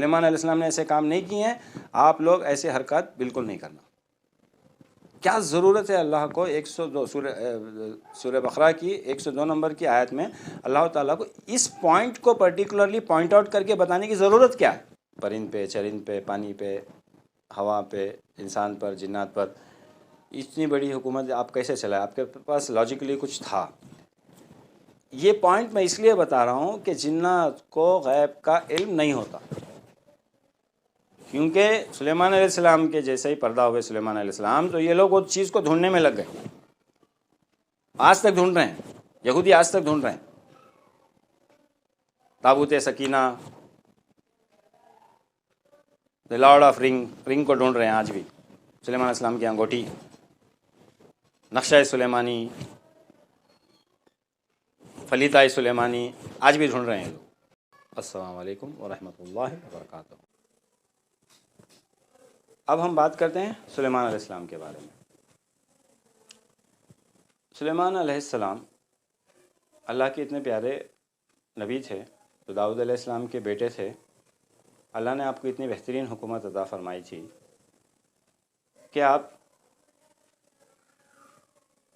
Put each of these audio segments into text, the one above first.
سلیمان علیہ السلام نے ایسے کام نہیں کیے ہیں، آپ لوگ ایسے حرکات بالکل نہیں کرنا۔ کیا ضرورت ہے اللہ کو 102 سورہ بقرہ کی 102 نمبر کی آیت میں اللہ تعالیٰ کو اس پوائنٹ کو پرٹیکولرلی پوائنٹ آؤٹ کر کے بتانے کی ضرورت کیا ہے؟ پرند پہ، چرند پہ، پانی پہ، ہوا پہ، انسان پر، جنات پر اتنی بڑی حکومت آپ کیسے چلائے؟ آپ کے پاس لاجیکلی کچھ تھا۔ یہ پوائنٹ میں اس لیے بتا رہا ہوں کہ جنات کو غیب کا علم نہیں ہوتا، کیونکہ سلیمان علیہ السلام کے جیسے ہی پیدا ہوئے سلیمان علیہ السلام تو یہ لوگ اس چیز کو ڈھونڈنے میں لگ گئے، آج تک ڈھونڈ رہے ہیں، یہودی آج تک ڈھونڈ رہے ہیں۔ تابوت سکینہ، دی لارڈ آف رنگ کو ڈھونڈ رہے ہیں آج بھی، سلیمان علیہ السلام کی انگوٹھی، نقشہ سلیمانی، فلیتہ سلیمانی آج بھی ڈھونڈ رہے ہیں لوگ۔ السلام علیکم ورحمۃ اللہ وبرکاتہ۔ اب ہم بات کرتے ہیں سلیمان علیہ السلام کے بارے میں۔ سلیمان علیہ السلام اللہ کے اتنے پیارے نبی تھے، جو داؤد علیہ السلام کے بیٹے تھے۔ اللہ نے آپ کو اتنی بہترین حکومت عطا فرمائی تھی کہ آپ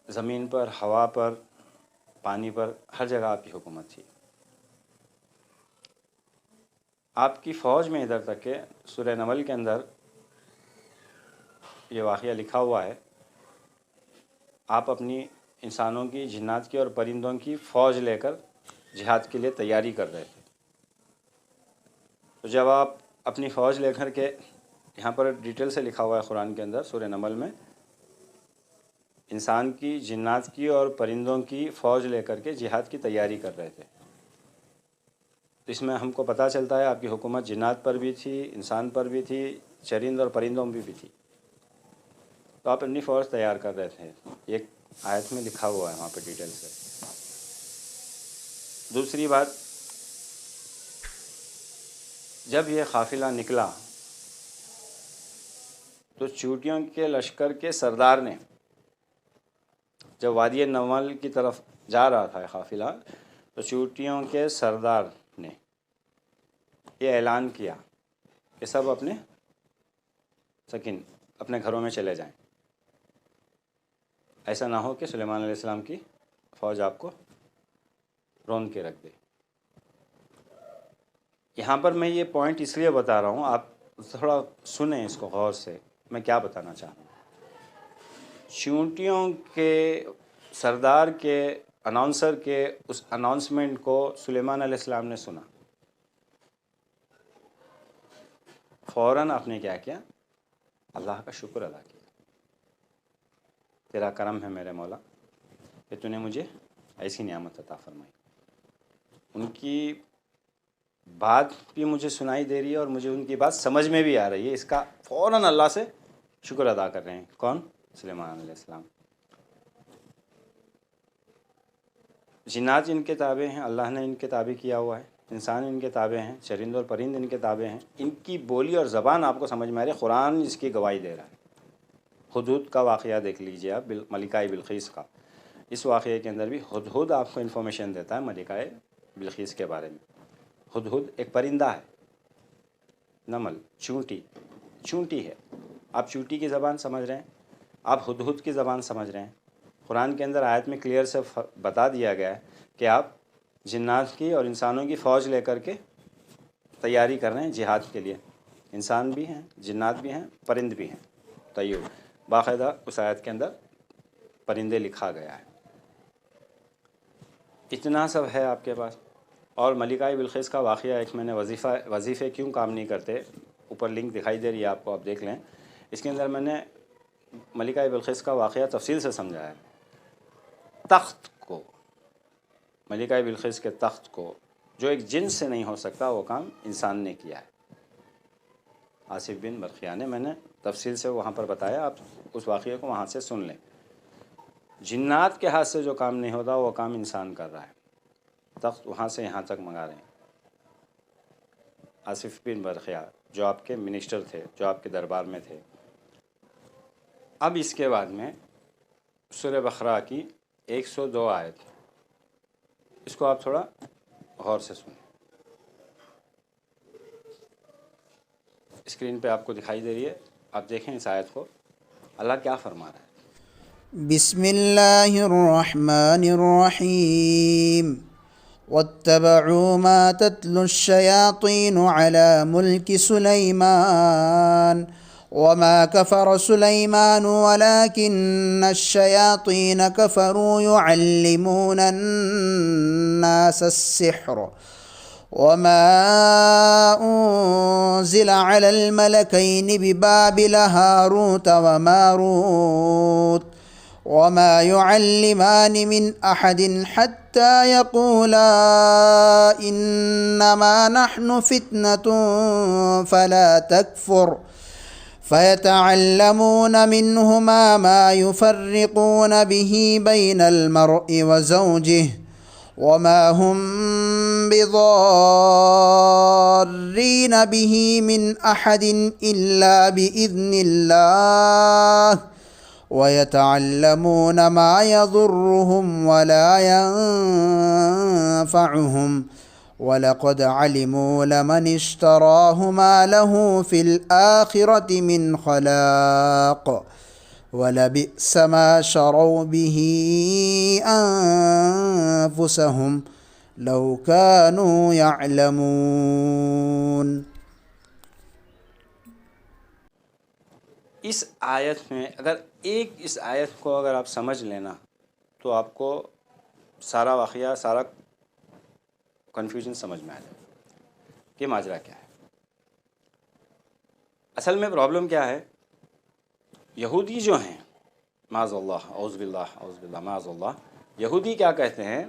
زمین پر، ہوا پر، پانی پر، ہر جگہ آپ کی حکومت تھی۔ آپ کی فوج میں ادھر تک کہ سورہ نمل کے اندر یہ واقعہ لکھا ہوا ہے، آپ اپنی انسانوں کی، جنات کی اور پرندوں کی فوج لے کر جہاد کے لیے تیاری کر رہے تھے۔ تو جب آپ اپنی فوج لے کر کے، یہاں پر ڈیٹیل سے لکھا ہوا ہے قرآن کے اندر سورہ نمل میں، انسان کی، جنات کی اور پرندوں کی فوج لے کر کے جہاد کی تیاری کر رہے تھے۔ اس میں ہم کو پتہ چلتا ہے آپ کی حکومت جنات پر بھی تھی، انسان پر بھی تھی، چرند اور پرندوں میں بھی تھی۔ تو آپ اپنی فوج تیار کر رہے تھے، ایک آیت میں لکھا ہوا ہے وہاں پہ ڈیٹیل سے۔ دوسری بات، جب یہ قافلہ نکلا تو چیونٹیوں کے لشکر کے سردار نے، جب وادی نمل کی طرف جا رہا تھا قافلہ، تو چیونٹیوں کے سردار نے یہ اعلان کیا کہ سب اپنے گھروں میں چلے جائیں، ایسا نہ ہو کہ سلیمان علیہ السلام کی فوج آپ کو روند کے رکھ دے۔ یہاں پر میں یہ پوائنٹ اس لیے بتا رہا ہوں، آپ تھوڑا سنیں اس کو غور سے، میں کیا بتانا چاہ رہا ہوں۔ چیونٹیوں کے سردار کے، اناؤنسر کے اس اناؤنسمنٹ کو سلیمان علیہ السلام نے سنا، فوراً آپ نے کیا کیا؟ اللہ کا شکر ادا کیا، تیرا کرم ہے میرے مولا کہ تو نے مجھے ایسی نعمت عطا فرمائی۔ ان کی بات بھی مجھے سنائی دے رہی ہے اور مجھے ان کی بات سمجھ میں بھی آ رہی ہے، اس کا فوراً اللہ سے شکر ادا کر رہے ہیں۔ کون؟ سلیمان علیہ السلام۔ جنات ان کے تابع ہیں، اللہ نے ان کے تابع کیا ہوا ہے، انسان ان کے تابع ہیں، چرند اور پرند ان کے تابع ہیں۔ ان کی بولی اور زبان آپ کو سمجھ میں آ رہی ہے، قرآن اس کی گواہی دے رہا ہے۔ ہدہد کا واقعہ دیکھ لیجیے آپ، ملکہ بلقیس کا۔ اس واقعے کے اندر بھی ہدہد آپ کو انفارمیشن دیتا ہے ملکہ بلقیس کے بارے میں۔ ہدہد ایک پرندہ ہے، نمل، چونٹی ہے۔ آپ چونٹی کی زبان سمجھ رہے ہیں، آپ ہدہد کی زبان سمجھ رہے ہیں۔ قرآن کے اندر آیت میں کلیئر سے بتا دیا گیا ہے کہ آپ جنات کی اور انسانوں کی فوج لے کر کے تیاری کر رہے ہیں جہاد کے لیے۔ انسان بھی ہیں، جنات بھی ہیں، پرند بھی ہیں۔ طیب، باقاعدہ اس آیت کے اندر پرندے لکھا گیا ہے۔ اتنا سب ہے آپ کے پاس۔ اور ملکہ بلقیس کا واقعہ ایک میں نے وظیفے کیوں کام نہیں کرتے، اوپر لنک دکھائی دے رہی ہے آپ کو، آپ دیکھ لیں۔ اس کے اندر میں نے ملکہ بلقیس کا واقعہ تفصیل سے سمجھایا ہے۔ تخت کو، ملکہ بلقیس کے تخت کو، جو ایک جنس سے نہیں ہو سکتا، وہ کام انسان نے کیا ہے۔ آصف بن برقیہ نے، میں نے تفصیل سے وہاں پر بتایا، آپ اس واقعے کو وہاں سے سن لیں۔ جنات کے ہاتھ سے جو کام نہیں ہوتا وہ کام انسان کر رہا ہے۔ تخت وہاں سے یہاں تک منگا رہے ہیں۔ آصف بن برقیہ جو آپ کے منسٹر تھے، جو آپ کے دربار میں تھے۔ اب اس کے بعد میں سورہ بقرہ کی 102 آیت، اس کو آپ تھوڑا غور سے سنیں۔ اسکرین پہ آپ کو دکھائی دے رہی ہے، آپ دیکھیں اس آیت کو، اللہ کیا فرما رہا ہے۔ بسم اللہ الرحمن الرحیم واتبعوا ما تتلو الشياطين على ملك سليمان وما كفر سليمان ولكن الشياطين كفروا يعلمون الناس السحر وما أنزل على الملكين ببابل هاروت وماروت وما يعلمان من أحد حتى يقولا إنما نحن فتنة فلا تكفر فيتعلمون منهما ما يفرقون به بين المرء وزوجه وما هم بضارين به من أحد إلا بإذن الله ويتعلمون ما يضرهم ولا ينفعهم وَلَقَدْ عَلِمُوا لَمَنِ اشْتَرَاهُ مَا لَهُ فِي الْآخِرَةِ مِنْ خَلَاقٍ وَلَبِئْسَ مَا شَرَوْا بِهِ أَنفُسَهُمْ لَوْ كَانُوا يَعْلَمُونَ۔ اس آیت میں اگر اس آیت کو اگر آپ سمجھ لینا تو آپ کو سارا واقعہ، سارا کنفیوژن سمجھ میں آ جائے کہ ماجرا کیا ہے۔ اصل میں پرابلم کیا ہے، یہودی جو ہیں، معاذ اللہ، اعوذ باللہ معاذ اللہ، یہودی کیا کہتے ہیں،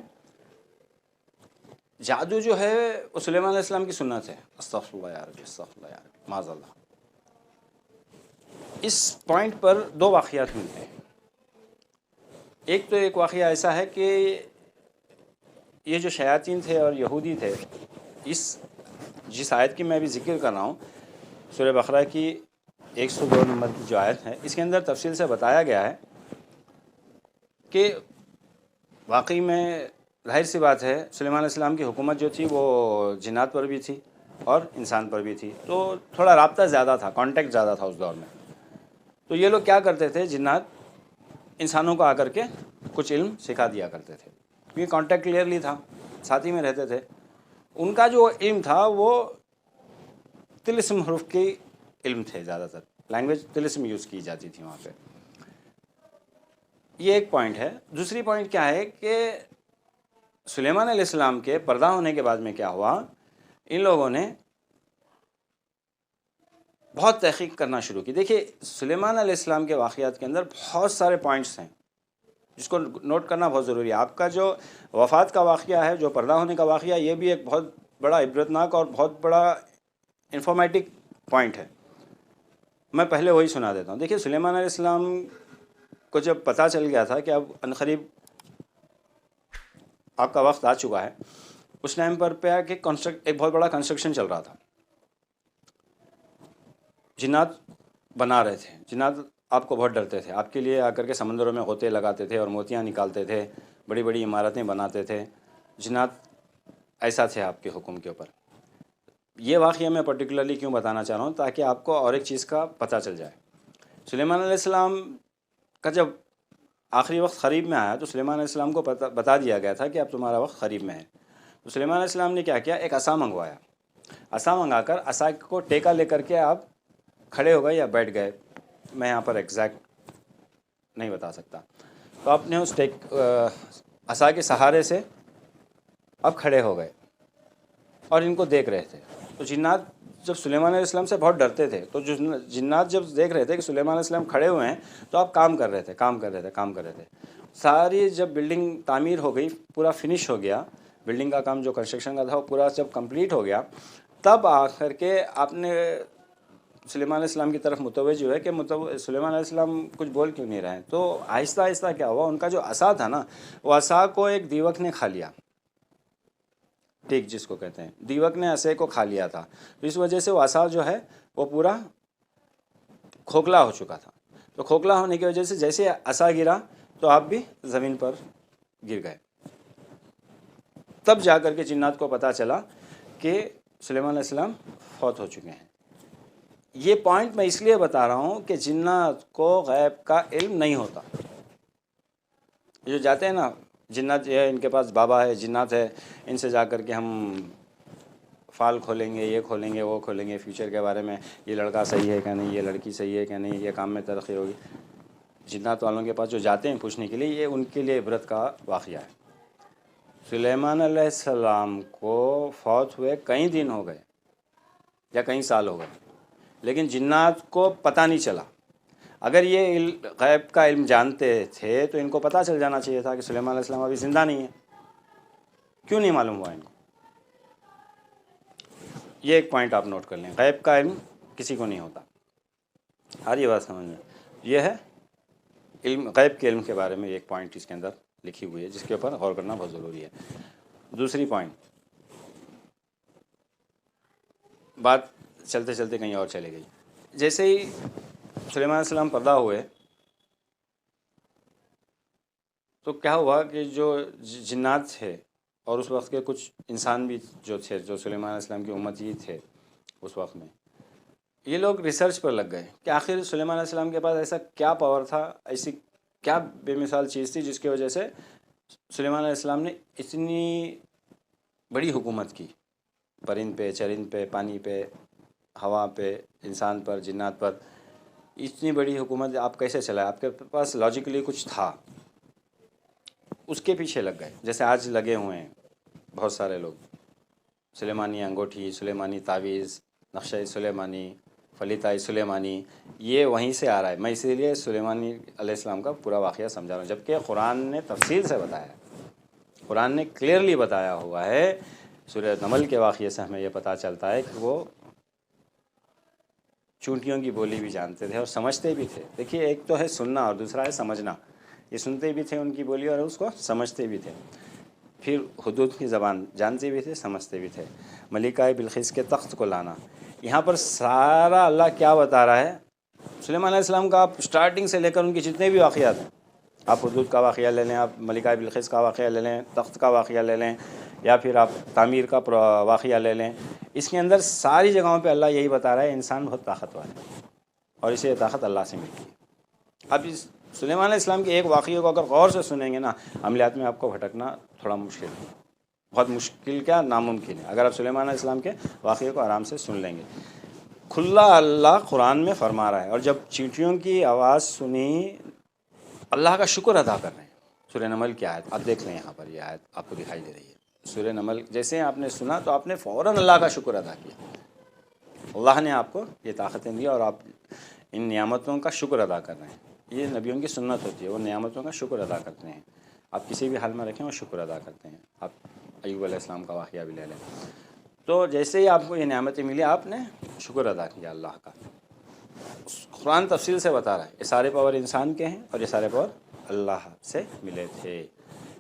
جادو جو ہے وہ سلیمان علیہ السلام کی سنت ہے۔ استغفر اللہ یا رب، استغفر اللہ یا رب، معاذ اللہ۔ اس پوائنٹ پر دو واقعات ملتے ہیں۔ ایک واقعہ ایسا ہے کہ یہ جو شیاطین تھے اور یہودی تھے، جس آیت کی میں ابھی ذکر کر رہا ہوں، سورہ بقرہ کی 102 نمبر کی جو آیت ہے، اس کے اندر تفصیل سے بتایا گیا ہے کہ واقعی میں ظاہر سی بات ہے سلیمان علیہ السلام کی حکومت جو تھی وہ جنات پر بھی تھی اور انسان پر بھی تھی، تو تھوڑا رابطہ زیادہ تھا، کانٹیکٹ زیادہ تھا اس دور میں۔ تو یہ لوگ کیا کرتے تھے، جنات انسانوں کو آ کر کے کچھ علم سکھا دیا کرتے تھے، کیونکہ کانٹیکٹ کلیئرلی تھا، ساتھ ہی میں رہتے تھے۔ ان کا جو علم تھا وہ طلسم حروف کے علم تھے، زیادہ تر لینگویج طلسم یوز کی جاتی تھی وہاں پہ۔ یہ ایک پوائنٹ ہے۔ دوسری پوائنٹ کیا ہے کہ سلیمان علیہ السلام کے پردہ ہونے کے بعد میں کیا ہوا، ان لوگوں نے بہت تحقیق کرنا شروع کی۔ دیکھیے سلیمان علیہ السلام کے واقعات کے اندر بہت سارے پوائنٹس ہیں جس کو نوٹ کرنا بہت ضروری ہے۔ آپ کا جو وفات کا واقعہ ہے، جو پردہ ہونے کا واقعہ، یہ بھی ایک بہت بڑا عبرتناک اور بہت بڑا انفارمیٹک پوائنٹ ہے۔ میں پہلے وہی سنا دیتا ہوں۔ دیکھیے سلیمان علیہ السلام کو جب پتہ چل گیا تھا کہ اب عنقریب آپ کا وقت آ چکا ہے، اس ٹائم پر پہ کہ ایک بہت بڑا کنسٹرکشن چل رہا تھا، جنات بنا رہے تھے۔ جنات آپ کو بہت ڈرتے تھے، آپ کے لیے آ کر کے سمندروں میں غوطے لگاتے تھے اور موتیاں نکالتے تھے، بڑی بڑی عمارتیں بناتے تھے۔ جنات ایسا تھے آپ کے حکم کے اوپر۔ یہ واقعہ میں پرٹیکولرلی کیوں بتانا چاہ رہا ہوں، تاکہ آپ کو اور ایک چیز کا پتہ چل جائے۔ سلیمان علیہ السلام کا جب آخری وقت قریب میں آیا تو سلیمان علیہ السلام کو بتا دیا گیا تھا کہ اب تمہارا وقت قریب میں ہے۔ تو سلیمان علیہ السلام نے کیا کیا، ایک عصا منگوایا۔ عصا منگا کر عصا کو ٹیکا لے کر کے آپ کھڑے ہو گئے یا بیٹھ گئے، میں یہاں پر ایگزیکٹ نہیں بتا سکتا۔ تو آپ نے اس عصا کے سہارے سے اب کھڑے ہو گئے اور ان کو دیکھ رہے تھے۔ تو جنات جب سلیمان علیہ السلام سے بہت ڈرتے تھے، تو جنات جب دیکھ رہے تھے کہ سلیمان علیہ السلام کھڑے ہوئے ہیں تو آپ کام کر رہے تھے۔ ساری جب بلڈنگ تعمیر ہو گئی، پورا فنش ہو گیا، بلڈنگ کا کام جو کنسٹرکشن کا تھا وہ پورا جب کمپلیٹ ہو گیا، تب آ کر کے آپ نے سلیمان علیہ السلام کی طرف متوجہ ہوئے کہ سلیمان علیہ السلام کچھ بول کیوں نہیں رہے ہیں۔ تو آہستہ آہستہ کیا ہوا، ان کا جو عصا تھا نا، وہ عصا کو ایک دیوک نے کھا لیا، ٹھیک جس کو کہتے ہیں، دیوک نے عصے کو کھا لیا تھا۔ تو اس وجہ سے وہ عصا جو ہے وہ پورا کھوکھلا ہو چکا تھا۔ تو کھوکھلا ہونے کی وجہ سے جیسے عصا گرا تو آپ بھی زمین پر گر گئے۔ تب جا کر کے جنات کو پتہ چلا کہ سلیمان علیہ السلام فوت ہو چکے ہیں۔ یہ پوائنٹ میں اس لیے بتا رہا ہوں کہ جنات کو غیب کا علم نہیں ہوتا. یہ جو جاتے ہیں نا جنات، یہ ان کے پاس بابا ہے، جنات ہے، ان سے جا کر کے ہم فال کھولیں گے، یہ کھولیں گے، وہ کھولیں گے، فیوچر کے بارے میں، یہ لڑکا صحیح ہے کہ نہیں، یہ لڑکی صحیح ہے کہ نہیں، یہ کام میں ترقی ہوگی. جنات والوں کے پاس جو جاتے ہیں پوچھنے کے لیے، یہ ان کے لیے عبرت کا واقعہ ہے. سلیمان علیہ السلام کو فوت ہوئے کئی دن ہو گئے یا کئی سال ہو گئے، لیکن جنات کو پتہ نہیں چلا. اگر یہ غیب کا علم جانتے تھے تو ان کو پتہ چل جانا چاہیے تھا کہ سلیمان علیہ السلام ابھی زندہ نہیں ہے. کیوں نہیں معلوم ہوا ان کو؟ یہ ایک پوائنٹ آپ نوٹ کر لیں، غیب کا علم کسی کو نہیں ہوتا. آ رہی بات سمجھ میں؟ یہ ہے علم، غیب کے علم کے بارے میں ایک پوائنٹ اس کے اندر لکھی ہوئی ہے جس کے اوپر غور کرنا بہت ضروری ہے. دوسری پوائنٹ، بات چلتے چلتے کہیں اور چلے گئی. جیسے ہی سلیمان علیہ السلام پیدا ہوئے تو کیا ہوا کہ جو جنات تھے اور اس وقت کے کچھ انسان بھی جو تھے، جو سلیمان علیہ السلام کی امت ہی تھے اس وقت میں، یہ لوگ ریسرچ پر لگ گئے کہ آخر سلیمان علیہ السلام کے پاس ایسا کیا پاور تھا، ایسی کیا بے مثال چیز تھی جس کی وجہ سے سلیمان علیہ السلام نے اتنی بڑی حکومت کی، پرند پہ، چرند پہ، پانی پہ، ہوا پہ، انسان پر، جنات پر. اتنی بڑی حکومت آپ کیسے چلائے؟ آپ کے پاس لاجیکلی کچھ تھا، اس کے پیچھے لگ گئے. جیسے آج لگے ہوئے ہیں بہت سارے لوگ، سلیمانی انگوٹھی، سلیمانی تعویذ، نقشہ سلیمانی، فلیتائی سلیمانی، یہ وہیں سے آ رہا ہے. میں اسی لیے سلیمانی علیہ السلام کا پورا واقعہ سمجھا رہا ہوں، جبکہ قرآن نے تفصیل سے بتایا، قرآن نے کلیئرلی بتایا ہوا ہے. سورہ نمل کے واقعے سے ہمیں یہ پتہ چلتا ہے کہ وہ چونٹیوں کی بولی بھی جانتے تھے اور سمجھتے بھی تھے. دیکھیے، ایک تو ہے سننا اور دوسرا ہے سمجھنا. یہ سنتے بھی تھے ان کی بولی اور اس کو سمجھتے بھی تھے. پھر حدود کی زبان جانتے بھی تھے، سمجھتے بھی تھے. ملکہ بلقیس کے تخت کو لانا، یہاں پر سارا اللہ کیا بتا رہا ہے؟ سلیمان علیہ السلام کا آپ اسٹارٹنگ سے لے کر ان کے جتنے بھی واقعات ہیں، آپ حدود کا واقعہ لے لیں، آپ ملکہ بلقیس کا واقعہ لے لیں، تخت کا واقعہ لے لیں، یا پھر آپ تعمیر کا واقعہ لے لیں، اس کے اندر ساری جگہوں پہ اللہ یہی بتا رہا ہے انسان بہت طاقتور ہے اور اسے یہ طاقت اللہ سے ملتی ہے. اب اس سلیمان علیہ السلام کے ایک واقعے کو اگر غور سے سنیں گے نا، عملیات میں آپ کو بھٹکنا تھوڑا مشکل ہے، بہت مشکل کیا ناممکن ہے، اگر آپ سلیمان علیہ السلام کے واقعے کو آرام سے سن لیں گے. کھلا اللہ قرآن میں فرما رہا ہے، اور جب چینٹیوں کی آواز سنی اللہ کا شکر ادا کر رہے ہیں. سورہ نمل کی آیت آپ دیکھ لیں، یہاں پر یہ آیت آپ کو دکھائی دے رہی ہے. سورہ نمل جیسے آپ نے سنا تو آپ نے فوراً اللہ کا شکر ادا کیا. اللہ نے آپ کو یہ طاقتیں دی اور آپ ان نعمتوں کا شکر ادا کر رہے ہیں. یہ نبیوں کی سنت ہوتی ہے، وہ نعمتوں کا شکر ادا کرتے ہیں. آپ کسی بھی حال میں رکھیں وہ شکر ادا کرتے ہیں. آپ ایوب علیہ السلام کا واقعہ بھی لے لیں، تو جیسے ہی آپ کو یہ نعمتیں ملی آپ نے شکر ادا کیا اللہ کا. قرآن تفصیل سے بتا رہا ہے یہ سارے پاور انسان کے ہیں اور یہ سارے پاور اللہ سے ملے تھے.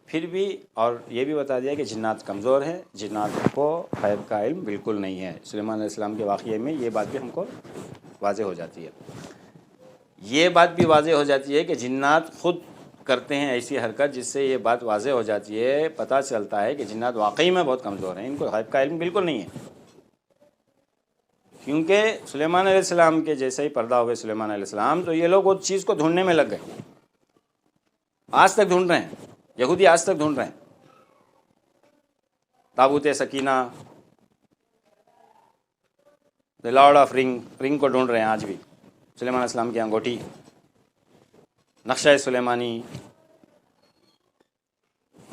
پھر بھی اور یہ بھی بتا دیا کہ جنات کمزور ہیں، جنات کو غیب کا علم بالکل نہیں ہے. سلیمان علیہ السلام کے واقعے میں یہ بات بھی ہم کو واضح ہو جاتی ہے. یہ بات بھی واضح ہو جاتی ہے کہ جنات خود کرتے ہیں ایسی حرکت جس سے یہ بات واضح ہو جاتی ہے، پتہ چلتا ہے کہ جنات واقعی میں بہت کمزور ہیں، ان کو غیب کا علم بالکل نہیں ہے. کیونکہ سلیمان علیہ السلام کے جیسے ہی پیدا ہوئے سلیمان علیہ السلام تو یہ لوگ اس چیز کو ڈھونڈنے میں لگ گئے. آج تک ڈھونڈ رہے ہیں، یہودی آج تک ڈھونڈ رہے ہیں. تابوت سکینہ، دی لارڈ آف رنگ کو ڈھونڈ رہے ہیں آج بھی. سلیمان علیہ السلام کی انگوٹھی، نقشہ سلیمانی،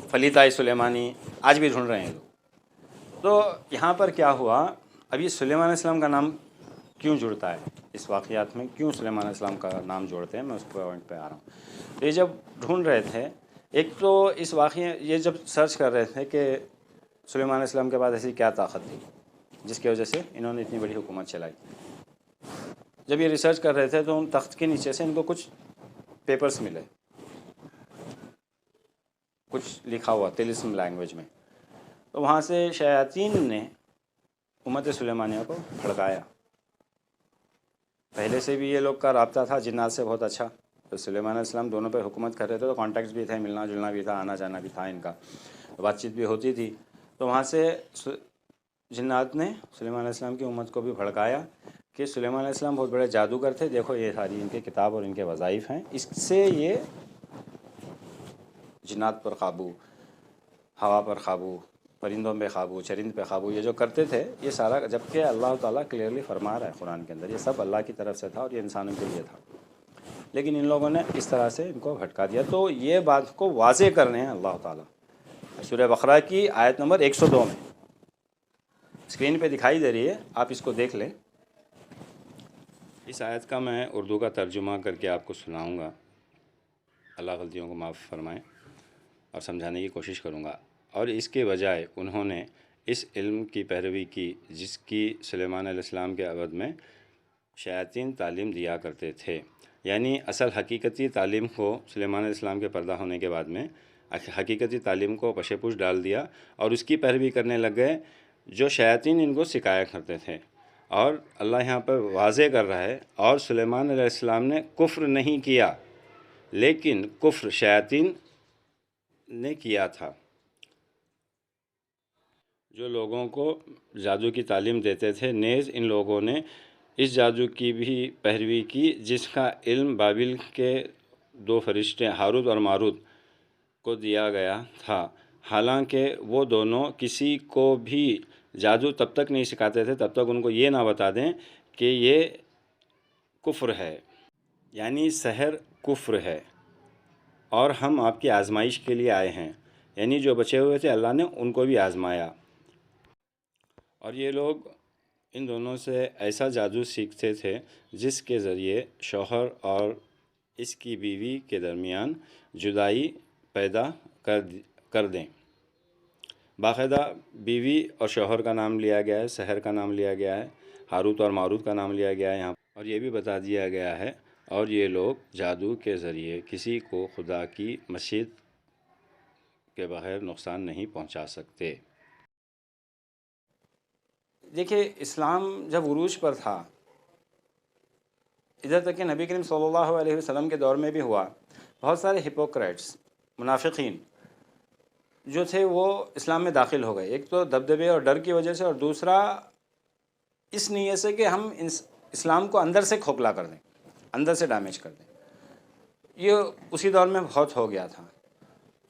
فلیتائی سلیمانی آج بھی ڈھونڈ رہے ہیں لوگ. تو یہاں پر کیا ہوا، اب یہ سلیمان علیہ السلام کا نام کیوں جڑتا ہے اس واقعات میں، کیوں سلیمان علیہ السلام کا نام جوڑتے ہیں، میں اس پوائنٹ پہ آ رہا ہوں. تو یہ جب ڈھونڈ رہے تھے، ایک تو اس واقعے یہ جب سرچ کر رہے تھے کہ سلیمان علیہ السلام کے پاس ایسی کیا طاقت تھی جس کی وجہ سے انہوں نے اتنی بڑی حکومت چلائی. جب یہ ریسرچ کر رہے تھے تو ان تخت کے نیچے سے ان کو کچھ پیپرز ملے، کچھ لکھا ہوا طلسم لینگویج میں. تو وہاں سے شیاطین نے امت سلیمانیہ کو بھڑکایا. پہلے سے بھی یہ لوگ کا رابطہ تھا جنات سے بہت اچھا، تو سلیمان علیہ السلام دونوں پہ حکومت کر رہے تھے، تو کانٹیکٹس بھی تھے، ملنا جلنا بھی تھا، آنا جانا بھی تھا، ان کا بات چیت بھی ہوتی تھی. تو وہاں سے جنات نے سلیمان علیہ السلام کی امت کو بھی بھڑکایا کہ سلیمان علیہ السلام بہت بڑے جادوگر تھے، دیکھو یہ ساری ان کی کتاب اور ان کے وظائف ہیں، اس سے یہ جنات پر قابو، ہوا پر قابو، پرندوں پہ قابو، چرند پہ قابو، یہ جو کرتے تھے یہ سارا، جبکہ اللہ تعالیٰ کلیئرلی فرما رہا ہے قرآن کے اندر یہ سب اللہ کی طرف سے تھا اور یہ انسانوں کے لیے تھا، لیکن ان لوگوں نے اس طرح سے ان کو بھٹکا دیا۔ تو یہ بات کو واضح کرنے ہیں اللہ تعالیٰ سورہ بقرہ کی آیت نمبر 102 میں، اسکرین پہ دکھائی دے رہی ہے، آپ اس کو دیکھ لیں۔ اس آیت کا میں اردو کا ترجمہ کر کے آپ کو سناؤں گا، اللہ غلطیوں کو معاف فرمائیں، اور سمجھانے کی کوشش کروں گا۔ اور اس کے بجائے انہوں نے اس علم کی پیروی کی جس کی سلیمان علیہ السلام کے عبد میں شیاطین تعلیم دیا کرتے تھے، یعنی اصل حقیقتی تعلیم کو سلیمان علیہ السلام کے پیدا ہونے کے بعد میں حقیقتی تعلیم کو پشے پوش ڈال دیا اور اس کی پیروی کرنے لگ گئے جو شیاطین ان کو سکھایا کرتے تھے۔ اور اللہ یہاں پر واضح کر رہا ہے، اور سلیمان علیہ السلام نے کفر نہیں کیا، لیکن کفر شیاطین نے کیا تھا۔ جو لوگوں کو جادو کی تعلیم دیتے تھے، نیز ان لوگوں نے اس جادو کی بھی پیروی کی جس کا علم بابل کے 2 فرشتے ہاروت اور ماروت کو دیا گیا تھا، حالانکہ وہ دونوں کسی کو بھی جادو تب تک نہیں سکھاتے تھے تب تک ان کو یہ نہ بتا دیں کہ یہ کفر ہے، یعنی سحر کفر ہے، اور ہم آپ کی آزمائش کے لیے آئے ہیں، یعنی جو بچے ہوئے تھے اللہ نے ان کو بھی آزمایا۔ اور یہ لوگ ان دونوں سے ایسا جادو سیکھتے تھے جس کے ذریعے شوہر اور اس کی بیوی کے درمیان جدائی پیدا کر دیں۔ باقاعدہ بیوی اور شوہر کا نام لیا گیا ہے، سحر کا نام لیا گیا ہے، ہاروت اور ماروت کا نام لیا گیا ہے یہاں، اور یہ بھی بتا دیا گیا ہے، اور یہ لوگ جادو کے ذریعے کسی کو خدا کی مشیت کے بغیر نقصان نہیں پہنچا سکتے۔ دیکھیے اسلام جب عروج پر تھا، ادھر تک کہ نبی کریم صلی اللہ علیہ وسلم کے دور میں بھی ہوا، بہت سارے ہپوکریٹس، منافقین جو تھے وہ اسلام میں داخل ہو گئے، ایک تو دبدبے اور ڈر کی وجہ سے، اور دوسرا اس نیت سے کہ ہم اسلام کو اندر سے کھوکھلا کر دیں، اندر سے ڈیمیج کر دیں۔ یہ اسی دور میں بہت ہو گیا تھا۔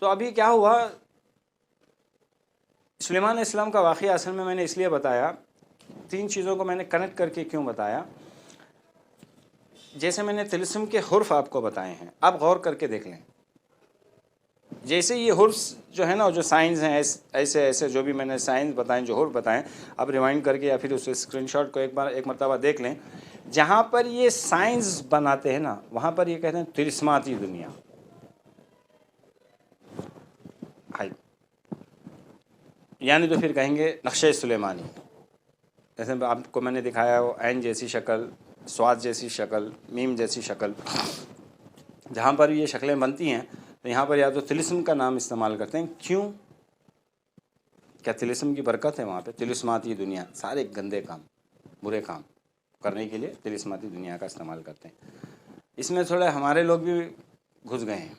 تو ابھی کیا ہوا، سلیمان علیہ السلام کا واقعہ اصل میں نے اس لیے بتایا، 3 چیزوں کو میں نے کنیکٹ کر کے کیوں بتایا۔ جیسے میں نے طلسم کے حرف آپ کو بتائے ہیں، آپ غور کر کے دیکھ لیں، جیسے یہ حرف جو ہے نا، جو سائنز ہیں، ایسے ایسے جو بھی میں نے سائنز بتائیں، جو حرف بتائیں، آپ ریوائنڈ کر کے یا پھر اس اسکرین شاٹ کو ایک مرتبہ دیکھ لیں، جہاں پر یہ سائنز بناتے ہیں نا، وہاں پر یہ کہتے ہیں طلسماتی دنیا۔ یعنی تو پھر کہیں گے نقشہ سلیمانی، جیسے آپ کو میں نے دکھایا وہ عین جیسی شکل، سواد جیسی شکل، میم جیسی شکل، جہاں پر یہ شکلیں بنتی ہیں تو یہاں پر یا تو طلسم کا نام استعمال کرتے ہیں۔ کیوں؟ کیا طلسم کی برکت ہے وہاں پہ؟ طلسماتی دنیا، سارے گندے کام، برے کام کرنے کے لیے طلسماتی دنیا کا استعمال کرتے ہیں۔ اس میں تھوڑے ہمارے لوگ بھی گھس گئے ہیں۔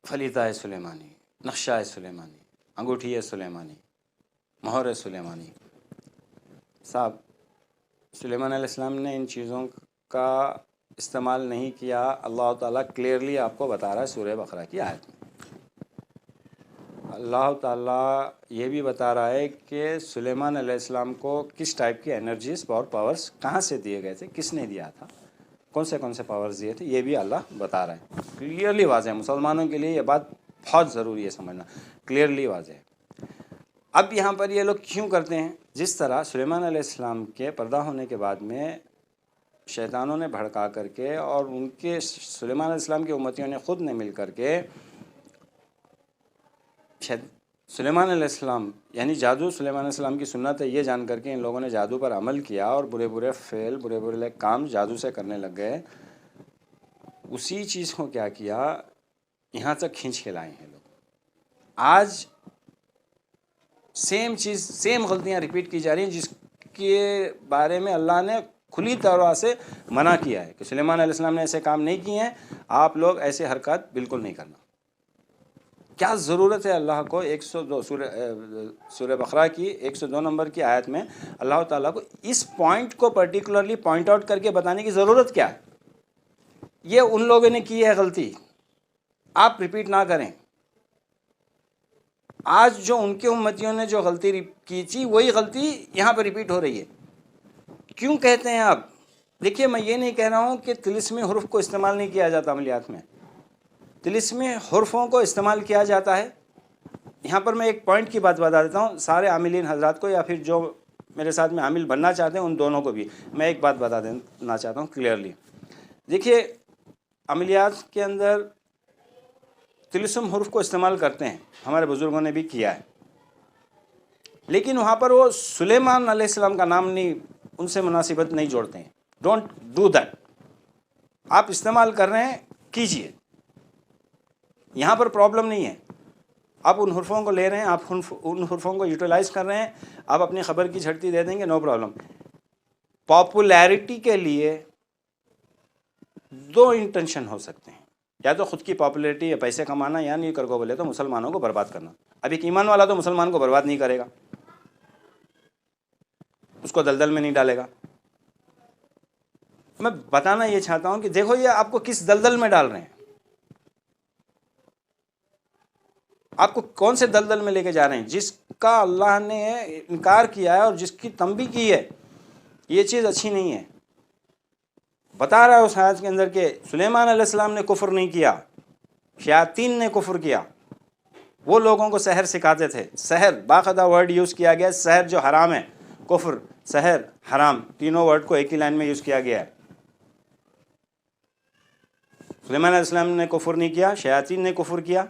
فلیتا سلیمانی، نقشہ سلیمانی، انگوٹھی سلیمانی، مہر سلیمانی۔ صاحب سلیمان علیہ السلام نے ان چیزوں کا استعمال نہیں کیا، اللہ تعالیٰ کلیئرلی آپ کو بتا رہا ہے سورہ بقرہ کی آیت میں۔ اللہ تعالیٰ یہ بھی بتا رہا ہے کہ سلیمان علیہ السلام کو کس ٹائپ کی انرجیز اور پاورز کہاں سے دیے گئے تھے، کس نے دیا تھا، کون سے پاورز دیے تھے، یہ بھی اللہ بتا رہا ہے، کلیئرلی واضح ہے۔ مسلمانوں کے لیے یہ بات بہت ضروری ہے سمجھنا، کلیئرلی واضح ہے۔ اب یہاں پر یہ لوگ کیوں کرتے ہیں؟ جس طرح سلیمان علیہ السلام کے پیدا ہونے کے بعد میں شیطانوں نے بھڑکا کر کے، اور ان کے سلیمان علیہ السلام کے امتیوں نے خود نے مل کر کے سلیمان علیہ السلام یعنی جادو سلیمان علیہ السلام کی سنت ہے یہ جان کر کے ان لوگوں نے جادو پر عمل کیا، اور برے برے فعل، برے برے کام جادو سے کرنے لگ گئے۔ اسی چیز کو کیا کیا، یہاں تک کھینچ کے لائے ہیں لوگ۔ آج سیم چیز، سیم غلطیاں ریپیٹ کی جا رہی ہیں جس کے بارے میں اللہ نے کھلی طور سے منع کیا ہے کہ سلیمان علیہ السلام نے ایسے کام نہیں کیے ہیں، آپ لوگ ایسے حرکات بالکل نہیں کرنا۔ کیا ضرورت ہے اللہ کو 102 سورہ بقرہ کی 102 نمبر کی آیت میں اللہ تعالیٰ کو اس پوائنٹ کو پرٹیکولرلی پوائنٹ آؤٹ کر کے بتانے کی ضرورت کیا ہے؟ یہ ان لوگوں نے کی ہے غلطی، آپ ریپیٹ نہ کریں۔ آج جو ان کے امتیوں نے جو غلطی کی تھی وہی غلطی یہاں پہ ریپیٹ ہو رہی ہے۔ کیوں کہتے ہیں آپ؟ دیکھیے میں یہ نہیں کہہ رہا ہوں کہ طلسمی حروف کو استعمال نہیں کیا جاتا عملیات میں، طلسمی حروفوں کو استعمال کیا جاتا ہے۔ یہاں پر میں ایک پوائنٹ کی بات بتا دیتا ہوں سارے عاملین حضرات کو، یا پھر جو میرے ساتھ میں عامل بننا چاہتے ہیں ان دونوں کو بھی میں ایک بات بتا دینا چاہتا ہوں کلیئرلی۔ دیکھیے عملیات کے اندر طلسم حروف کو استعمال کرتے ہیں، ہمارے بزرگوں نے بھی کیا ہے، لیکن وہاں پر وہ سلیمان علیہ السلام کا نام نہیں، ان سے مناسبت نہیں جوڑتے ہیں۔ Don't do that. آپ استعمال کر رہے ہیں کیجئے، یہاں پر پرابلم نہیں ہے۔ آپ ان حرفوں کو لے رہے ہیں، آپ ان حرفوں کو یوٹیلائز کر رہے ہیں، آپ اپنی خبر کی جھڑتی دے دیں گے، نو پرابلم۔ پاپولیرٹی کے لیے دو انٹینشن ہو سکتے ہیں، یا تو خود کی پاپولیرٹی یا پیسے کمانا، یا نہیں کر کو بولے تو مسلمانوں کو برباد کرنا۔ اب ایک ایمان والا تو مسلمان کو برباد نہیں کرے گا، اس کو دلدل میں نہیں ڈالے گا۔ میں بتانا یہ چاہتا ہوں کہ دیکھو یہ آپ کو کس دلدل میں ڈال رہے ہیں، آپ کو کون سے دلدل میں لے کے جا رہے ہیں؟ جس کا اللہ نے انکار کیا ہے اور جس کی تنبیہ کی ہے یہ چیز اچھی نہیں ہے۔ بتا رہا ہے اس آیت کے اندر کہ سلیمان علیہ السلام نے کفر نہیں کیا، شیاطین نے کفر کیا۔ وہ لوگوں کو سحر سکھاتے تھے، سحر باقاعدہ ورڈ یوز کیا گیا ہے، سحر جو حرام ہے، کفر، سحر، حرام، تینوں ورڈ کو ایک ہی لائن میں یوز کیا گیا ہے۔ سلیمان علیہ السلام نے کفر نہیں کیا، شیاطین نے کفر کیا،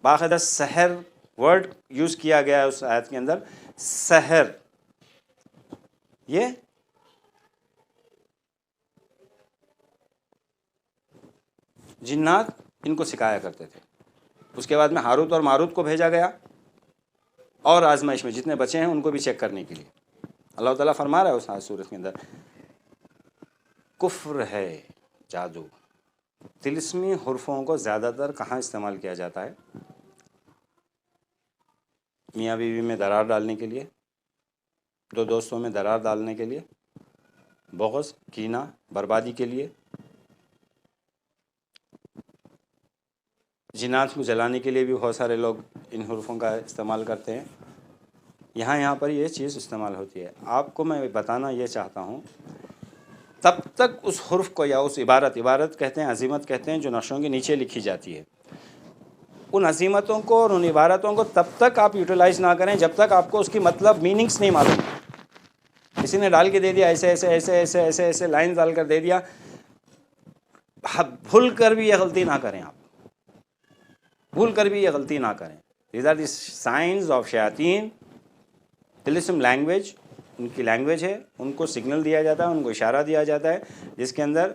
باقاعدہ سحر ورڈ یوز کیا گیا ہے اس آیت کے اندر۔ سحر یہ جنات ان کو سکھایا کرتے تھے۔ اس کے بعد میں ہاروت اور ماروت کو بھیجا گیا، اور آزمائش میں جتنے بچے ہیں ان کو بھی چیک کرنے کے لیے۔ اللہ تعالیٰ فرما رہا ہے اس سورت کے اندر کفر ہے جادو۔ طلسمی حرفوں کو زیادہ تر کہاں استعمال کیا جاتا ہے؟ میاں بیوی میں درار ڈالنے کے لیے، دو دوستوں میں درار ڈالنے کے لیے، بغض، کینہ، بربادی کے لیے، جنات کو جلانے کے لیے بھی بہت سارے لوگ ان حروفوں کا استعمال کرتے ہیں۔ یہاں پر یہ چیز استعمال ہوتی ہے۔ آپ کو میں بتانا یہ چاہتا ہوں تب تک اس حرف کو یا اس عبارت کہتے ہیں، عظیمت کہتے ہیں، جو نقشوں کے نیچے لکھی جاتی ہے، ان عظیمتوں کو اور ان عبارتوں کو تب تک آپ یوٹیلائز نہ کریں جب تک آپ کو اس کی مطلب میننگس نہیں معلوم۔ کسی نے ڈال کے دے دیا ایسے ایسے ایسے ایسے ایسے ایسے لائن ڈال کر دے دیا، بھول کر بھی یہ غلطی نہ کریں، آپ بھول کر بھی یہ غلطی نہ کریں۔ These are the signs of شیاطین۔ طلسم لینگویج ان کی لینگویج ہے، ان کو سگنل دیا جاتا ہے، ان کو اشارہ دیا جاتا ہے، جس کے اندر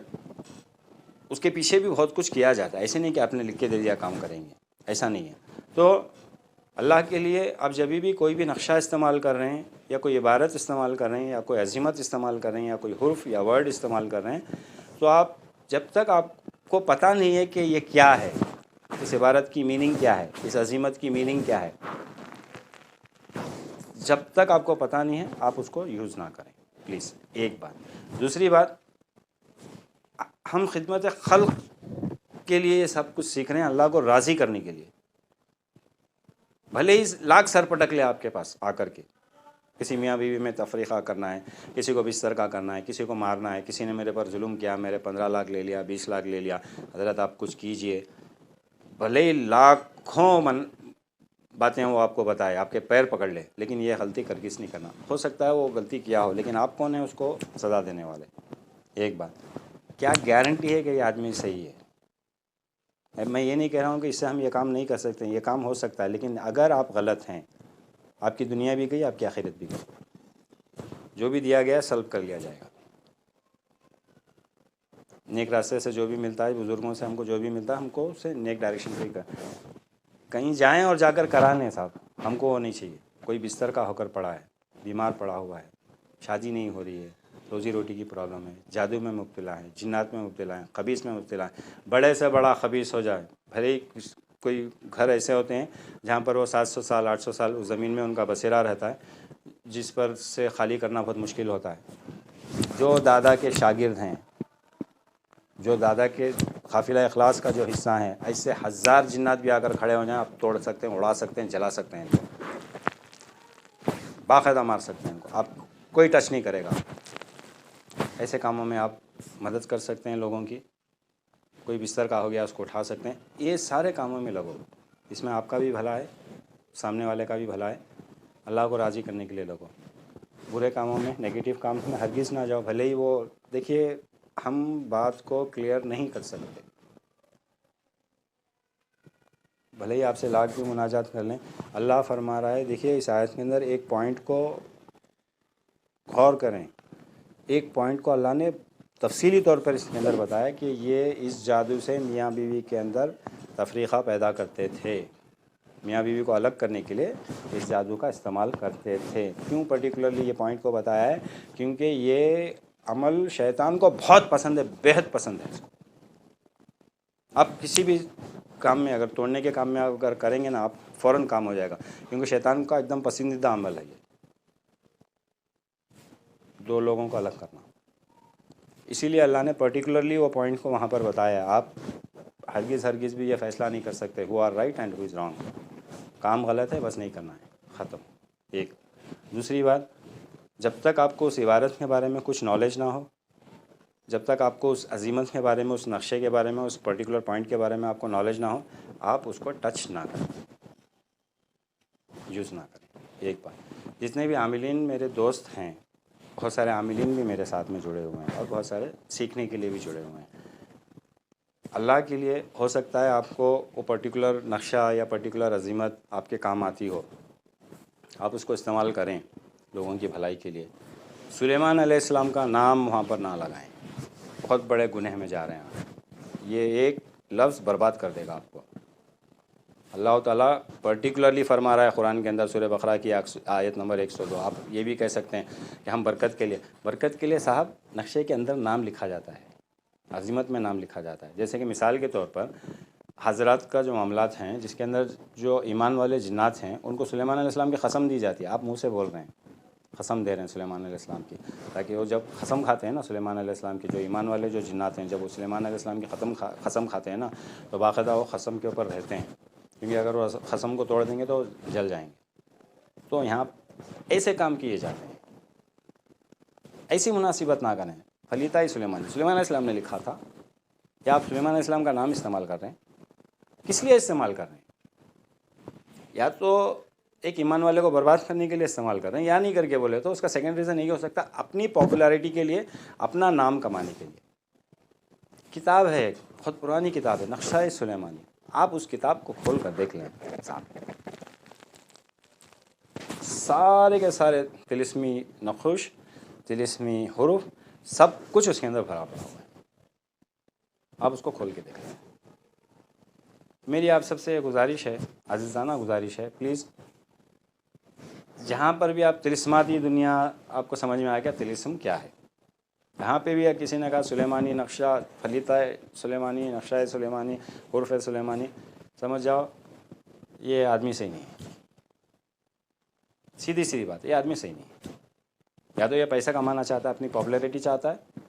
اس کے پیچھے بھی بہت کچھ کیا جاتا ہے۔ ایسے نہیں کہ آپ نے لکھ کے دے دیا کام کریں گے، ایسا نہیں ہے۔ تو اللہ کے لیے آپ جب بھی کوئی بھی نقشہ استعمال کر رہے ہیں، یا کوئی عبارت استعمال کر رہے ہیں، یا کوئی عظیمت استعمال کر رہے ہیں، یا کوئی حرف یا ورڈ استعمال کر رہے ہیں، تو آپ جب تک آپ کو پتہ نہیں ہے کہ یہ کیا ہے، اس عبارت کی میننگ کیا ہے، اس عظیمت کی میننگ کیا ہے، جب تک آپ کو پتہ نہیں ہے آپ اس کو یوز نہ کریں پلیز۔ ایک بات۔ دوسری بات، ہم خدمت خلق کے لیے یہ سب کچھ سیکھ رہے ہیں اللہ کو راضی کرنے کے لیے۔ بھلے ہی لاکھ سر پٹک لے آپ کے پاس آ کر کے، کسی میاں بیوی میں تفریقہ کرنا ہے، کسی کو بستر کا کرنا ہے، کسی کو مارنا ہے، کسی نے میرے پر ظلم کیا، میرے 15 لاکھ لے لیا، 20 لاکھ لے لیا، حضرت آپ کچھ کیجئے۔ بھلے ہی لاکھوں باتیں وہ آپ کو بتائے، آپ کے پیر پکڑ لے، لیکن یہ غلطی کس نہیں کرنا۔ ہو سکتا ہے وہ غلطی کیا ہو، لیکن آپ کون ہیں اس کو سزا دینے والے؟ ایک بات، کیا گارنٹی ہے کہ یہ آدمی صحیح ہے؟ میں یہ نہیں کہہ رہا ہوں کہ اس سے ہم یہ کام نہیں کر سکتے، یہ کام ہو سکتا ہے، لیکن اگر آپ غلط ہیں، آپ کی دنیا بھی گئی، آپ کی آخرت بھی گئی۔ جو بھی دیا گیا سلب کر لیا جائے گا۔ نیک راستے سے جو بھی ملتا ہے، بزرگوں سے ہم کو جو بھی ملتا ہے، ہم کو اسے نیک ڈائریکشن پہ کہیں جائیں اور جا کر کرانے صاحب، ہم کو وہ نہیں چاہیے۔ کوئی بستر کا ہو کر پڑا ہے، بیمار پڑا ہوا ہے، شادی نہیں ہو رہی ہے، روزی روٹی کی پرابلم ہے، جادو میں مبتلا ہے، جنات میں مبتلا ہے، خبیث میں مبتلا ہے، بڑے سے بڑا خبیث ہو جائے، بھلے ہی کوئی گھر ایسے ہوتے ہیں جہاں پر وہ 700 سال 800 سال اس زمین میں ان کا بسیرا رہتا ہے، جس پر سے خالی کرنا بہت مشکل ہوتا ہے۔ جو دادا کے شاگرد ہیں، جو دادا کے قافلہ اخلاص کا جو حصہ ہیں، ایسے ہزار جنات بھی آ کر کھڑے ہو جائیں، آپ توڑ سکتے ہیں، اڑا سکتے ہیں، جلا سکتے ہیں، باقاعدہ مار سکتے ہیں ان کو، آپ کوئی ٹچ نہیں کرے گا۔ ایسے کاموں میں آپ مدد کر سکتے ہیں لوگوں کی، کوئی بستر کا ہو گیا اس کو اٹھا سکتے ہیں، یہ سارے کاموں میں لگو، اس میں آپ کا بھی بھلا ہے، سامنے والے کا بھی بھلا ہے، اللہ کو راضی کرنے کے لیے لگو۔ برے کاموں میں، نیگیٹو کام میں ہرگز نہ جاؤ، بھلے ہی وہ دیکھیے ہم بات کو کلیئر نہیں کر سکتے، بھلے ہی آپ سے لاکھ بھی مناجات کر لیں، اللہ فرما رہا ہے، دیکھیے اس آیت کے اندر ایک پوائنٹ کو غور کریں، ایک پوائنٹ کو اللہ نے تفصیلی طور پر اس کے اندر بتایا کہ یہ اس جادو سے میاں بیوی کے اندر تفریقہ پیدا کرتے تھے، میاں بیوی کو الگ کرنے کے لیے اس جادو کا استعمال کرتے تھے۔ کیوں پرٹیکولرلی یہ پوائنٹ کو بتایا ہے؟ کیونکہ یہ عمل شیطان کو بہت پسند ہے، بیحد پسند ہے۔ آپ کسی بھی کام میں، اگر توڑنے کے کام میں اگر کریں گے نا، آپ فوراً کام ہو جائے گا، کیونکہ شیطان کا ایک دم پسندیدہ عمل ہے یہ، دو لوگوں کو الگ کرنا۔ اسی لیے اللہ نے پرٹیکولرلی وہ پوائنٹ کو وہاں پر بتایا، آپ ہرگز بھی یہ فیصلہ نہیں کر سکتے ہو are right and who is wrong, کام غلط ہے بس نہیں کرنا ہے، ختم۔ ایک دوسری بات، جب تک آپ کو اس عبارت کے بارے میں کچھ نالج نہ ہو، جب تک آپ کو اس عظیمت کے بارے میں، اس نقشے کے بارے میں، اس پرٹیکولر پوائنٹ کے بارے میں آپ کو نالج نہ ہو، آپ اس کو ٹچ نہ کریں، یوز نہ کریں۔ ایک بات، جتنے بھی عاملین میرے دوست ہیں، بہت سارے عاملین بھی میرے ساتھ میں جڑے ہوئے ہیں اور بہت سارے سیکھنے کے لیے بھی جڑے ہوئے ہیں۔ اللہ کے لیے ہو سکتا ہے آپ کو وہ پرٹیکولر نقشہ یا پرٹیکولر عظیمت آپ کے کام آتی ہو، آپ اس کو استعمال کریں لوگوں کی بھلائی کے لیے۔ سلیمان علیہ السلام کا نام وہاں پر نہ لگائیں، بہت بڑے گناہ میں جا رہے ہیں آپ، یہ ایک لفظ برباد کر دے گا آپ کو۔ اللہ تعالیٰ پرٹیکولرلی فرما رہا ہے قرآن کے اندر، سورہ بقرہ کی آیت نمبر 102۔ آپ یہ بھی کہہ سکتے ہیں کہ ہم برکت کے لیے صاحب نقشے کے اندر نام لکھا جاتا ہے، عظیمت میں نام لکھا جاتا ہے۔ جیسے کہ مثال کے طور پر حضرات کا جو معاملات ہیں، جس کے اندر جو ایمان والے جنات ہیں، ان کو سلیمان علیہ السلام کی قسم دی جاتی ہے، آپ منہ سے بول رہے ہیں، قسم دے رہے ہیں سلیمان علیہ السلام کی، تاکہ وہ جب قسم کھاتے ہیں نا سلیمان علیہ السلام کی، جو ایمان والے جو جنات ہیں، جب وہ سلیمان علیہ السلام کی قسم کھاتے ہیں نا، تو باقاعدہ وہ قسم کے اوپر رہتے ہیں، کیونکہ اگر وہ قسم کو توڑ دیں گے تو جل جائیں گے۔ تو یہاں ایسے کام کیے جاتے ہیں، ایسی مناسبت نہ کریں۔ خلیتہ سلیمان علیہ السلام نے لکھا تھا، یا آپ سلیمان علیہ السلام کا نام استعمال کر رہے ہیں، کس لیے استعمال کر رہے ہیں؟ یا تو ایک ایمان والے کو برباد کرنے کے لیے استعمال کر رہے ہیں، یا نہیں کر کے بولے تو اس کا سیکنڈ ریزن یہ ہو سکتا ہے اپنی پاپولیرٹی کے لیے، اپنا نام کمانے کے لیے۔ کتاب ہے، بہت پرانی کتاب ہے، نقشہ سلیمانی، آپ اس کتاب کو کھول کر دیکھ لیں صاحب، سارے کے سارے طلسمی نقوش، طلسمی حروف، سب کچھ اس کے اندر بھرا پڑا ہوا ہے، آپ اس کو کھول کے دیکھ لیں۔ میری آپ سب سے گزارش ہے، عزیزانہ گزارش ہے، پلیز جہاں پر بھی آپ طلسماتی دنیا آپ کو سمجھ میں آ گیا طلسم کیا ہے، جہاں پہ بھی کسی نے کہا سلیمانی نقشہ، خلیتہ سلیمانی، نقشہ سلیمانی، حروف سلیمانی، سمجھ جاؤ یہ آدمی صحیح نہیں ہے، سیدھی بات ہے، یہ آدمی صحیح نہیں ہے، یا تو یہ پیسہ کمانا چاہتا ہے، اپنی پاپولیرٹی چاہتا ہے،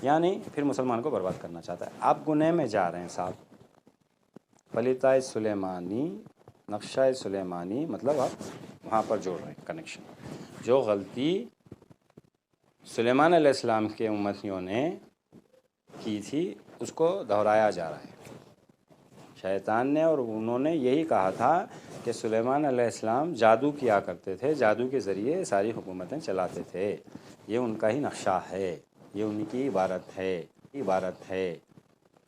یا نہیں پھر مسلمان کو برباد کرنا چاہتا ہے۔ آپ گناہ میں جا رہے ہیں صاحب۔ خلیتہ سلیمانی، نقشہ سلیمانی، مطلب آپ وہاں پر جوڑ رہے ہیں کنیکشن، جو غلطی سلیمان علیہ السلام کے امتیوں نے کی تھی اس کو دہرایا جا رہا ہے شیطان نے، اور انہوں نے یہی کہا تھا کہ سلیمان علیہ السلام جادو کیا کرتے تھے، جادو کے ذریعے ساری حکومتیں چلاتے تھے، یہ ان کا ہی نقشہ ہے، یہ ان کی عبارت ہے۔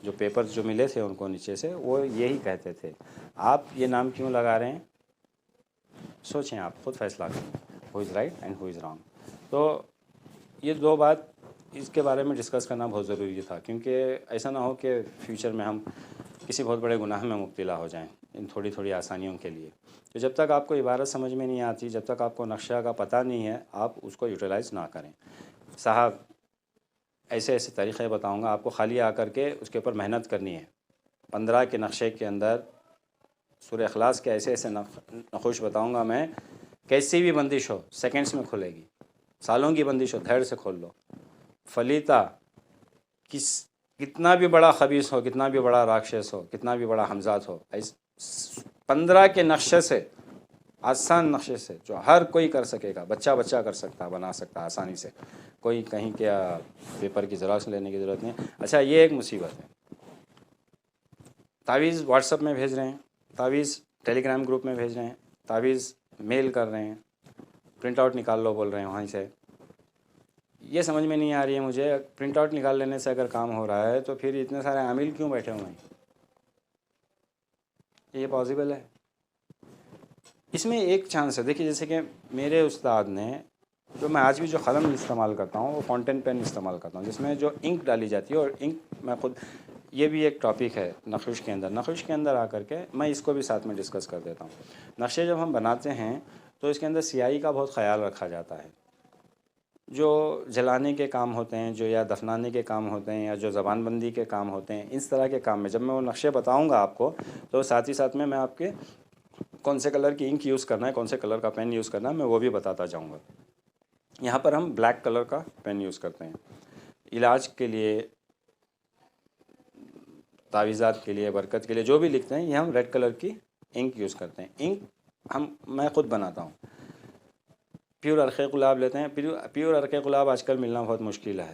جو پیپرز جو ملے تھے ان کو نیچے سے، وہ یہی کہتے تھے۔ آپ یہ نام کیوں لگا رہے ہیں؟ سوچیں، آپ خود فیصلہ کریں، who is right and who is wrong. تو یہ دو بات اس کے بارے میں ڈسکس کرنا بہت ضروری تھا، کیونکہ ایسا نہ ہو کہ فیوچر میں ہم کسی بہت بڑے گناہ میں مبتلا ہو جائیں ان تھوڑی آسانیوں کے لیے۔ تو جب تک آپ کو عبارت سمجھ میں نہیں آتی، جب تک آپ کو نقشہ کا پتہ نہیں ہے، آپ اس کو یوٹیلائز نہ کریں۔ صاحب ایسے طریقے بتاؤں گا آپ کو، خالی آ کر کے اس کے اوپر محنت کرنی ہے۔ 15 کے نقشے کے اندر سورہ اخلاص کے ایسے ایسے نقوش بتاؤں گا میں، کیسی بھی بندش ہو سیکنڈس میں کھلے گی، سالوں کی بندش ہو دھڑ سے کھول لو۔ فلیتا کتنا بھی بڑا خبیث ہو، کتنا بھی بڑا راکشس ہو، کتنا بھی بڑا حمزات ہو، 15 کے نقشے سے، آسان نقشے سے جو ہر کوئی کر سکے گا، بچہ بچہ کر سکتا، بنا سکتا آسانی سے، کوئی کہیں کیا پیپر کی زراعت لینے کی ضرورت نہیں۔ اچھا یہ ایک مصیبت ہے، تعویذ واٹس ایپ میں بھیج رہے ہیں، تعویذ ٹیلی گرام گروپ میں بھیج رہے ہیں، تعویذ میل کر رہے ہیں، پرنٹ آؤٹ نکال لو بول رہے ہیں وہیں سے۔ یہ سمجھ میں نہیں آ رہی ہے مجھے، پرنٹ آؤٹ نکال لینے سے اگر کام ہو رہا ہے تو پھر اتنے سارے عامل کیوں بیٹھے ہوئے ہیں؟ یہ پاسبل ہے؟ اس میں ایک چانس ہے، دیکھیے جیسے کہ میرے استاد نے، جو میں آج بھی جو قلم استعمال کرتا ہوں وہ فاؤنٹین پین استعمال کرتا ہوں، جس میں جو انک ڈالی جاتی ہے، اور انک میں خود، یہ بھی ایک ٹاپک ہے نقش کے اندر، نقش کے اندر آ کر کے میں اس کو بھی ساتھ میں ڈسکس کر دیتا ہوں۔ نقشے جب ہم بناتے ہیں تو اس کے اندر سیاہی کا بہت خیال رکھا جاتا ہے، جو جلانے کے کام ہوتے ہیں، جو یا دفنانے کے کام ہوتے ہیں، یا جو زبان بندی کے کام ہوتے ہیں، اس طرح کے کام میں جب میں وہ نقشے بتاؤں گا آپ کو، تو ساتھ ہی ساتھ میں آپ کے کون سے کلر کی انک یوز کرنا ہے، کون سے کلر کا پین یوز کرنا ہے، میں وہ بھی بتاتا جاؤں گا۔ یہاں پر ہم بلیک کلر کا پین یوز کرتے ہیں، علاج کے لیے، تعویذات کے لیے، برکت کے لیے جو بھی لکھتے ہیں، یہ ہم ریڈ کلر کی انک یوز کرتے ہیں۔ انک میں خود بناتا ہوں، پیور عرق گلاب لیتے ہیں، پیور عرق گلاب آج کل ملنا بہت مشکل ہے،